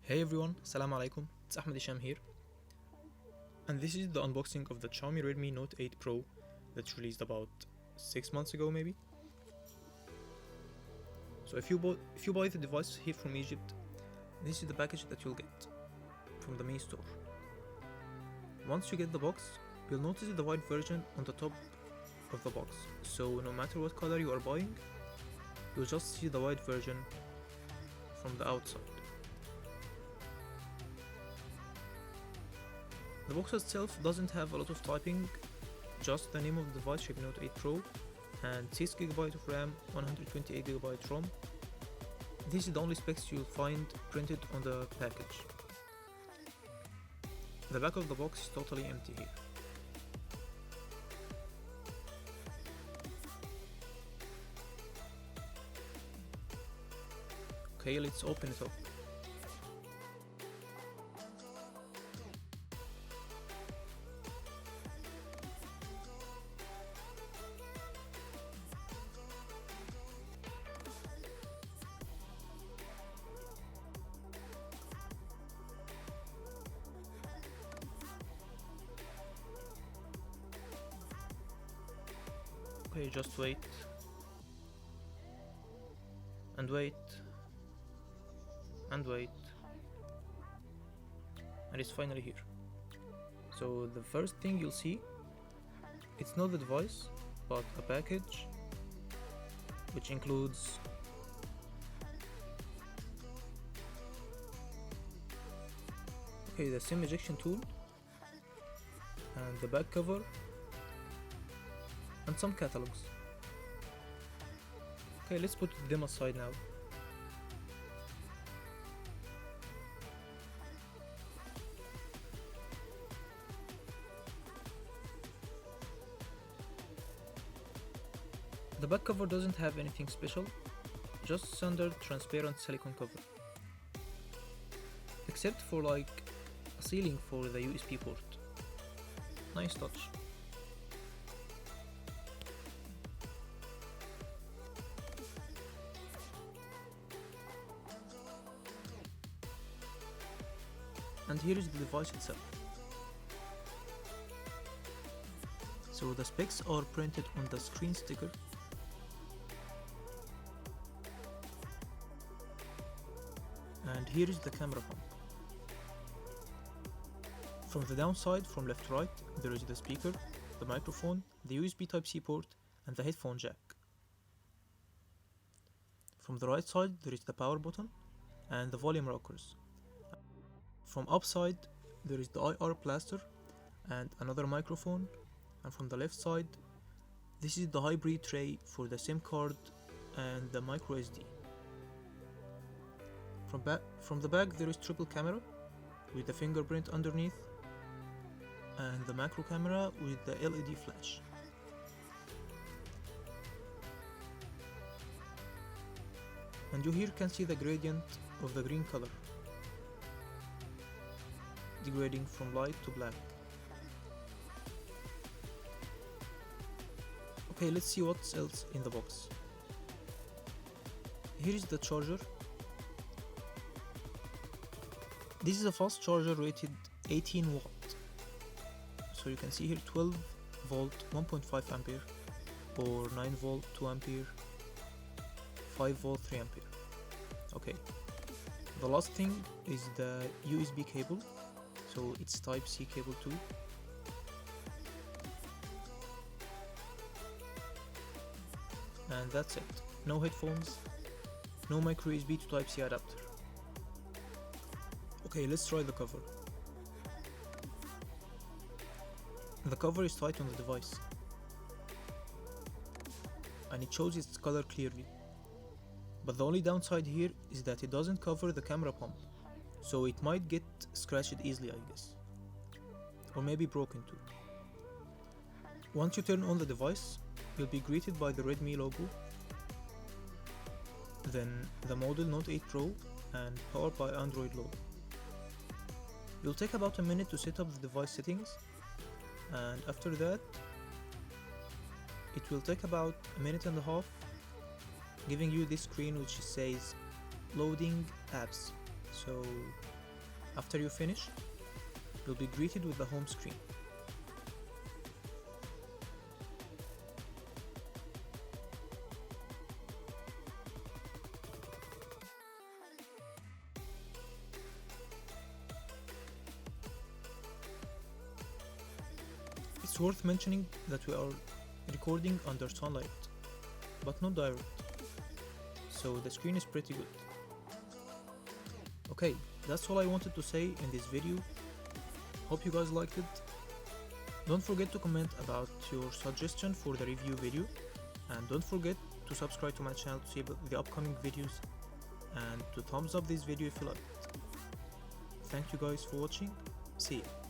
Hey everyone, Salam alaikum, it's Ahmed Isham here, and this is the unboxing of the Xiaomi Redmi Note 8 Pro that released about 6 months ago maybe. So if you buy the device here from Egypt, this is the package that you'll get from the main store. Once you get the box, you'll notice the white version on the top of the box, so no matter what color you are buying, you'll just see the white version from the outside. The box itself doesn't have a lot of typing, just the name of the device, Xiaomi Note 8 Pro, and 6GB of RAM, 128GB ROM. This is the only specs you'll find printed on the package. The back of the box is totally empty here. Okay, let's open it up. Okay, just wait. And wait. And wait. And it's finally here. So the first thing you'll see, it's not the device, but a package which includes the SIM ejection tool and the back cover and some catalogs. Okay, let's put them aside now. The back cover doesn't have anything special, just standard transparent silicone cover. Except for like a sealing for the USB port. Nice touch. And here is the device itself. So the specs are printed on the screen sticker. And here is the camera pump. From the downside, from left to right, there is the speaker, the microphone, the USB Type-C port, and the headphone jack. From the right side, there is the power button and the volume rockers. From upside, there is the IR plaster and another microphone, and from the left side, this is the hybrid tray for the SIM card and the micro SD. From the back, there is triple camera with the fingerprint underneath and the macro camera with the LED flash. And you here can see the gradient of the green color, degrading from light to black. Okay, let's see what else in the box. Here is the charger. This is a fast charger rated 18 watt. So you can see here 12 volt 1.5 ampere or 9 volt 2 ampere, 5 volt 3 ampere. Okay. The last thing is the USB cable. So it's Type-C cable too. And that's it. No headphones, no micro USB to Type-C adapter. Okay, let's try the cover. The cover is tight on the device, and it shows its color clearly. But the only downside here is that it doesn't cover the camera pump, so it might get scratched easily, I guess. Or maybe broken too. Once you turn on the device, you'll be greeted by the Redmi logo, then the model Note 8 Pro and powered by Android logo. You'll take about a minute to set up the device settings, and after that it will take about a minute and a half, giving you this screen which says loading apps. So After you finish, you'll be greeted with the home screen. It's worth mentioning that we are recording under sunlight, but not direct, so the screen is pretty good. Okay, that's all I wanted to say in this video. Hope you guys liked it. Don't forget to comment about your suggestion for the review video, and don't forget to subscribe to my channel to see the upcoming videos, and to thumbs up this video if you liked it. Thank you guys for watching. See ya.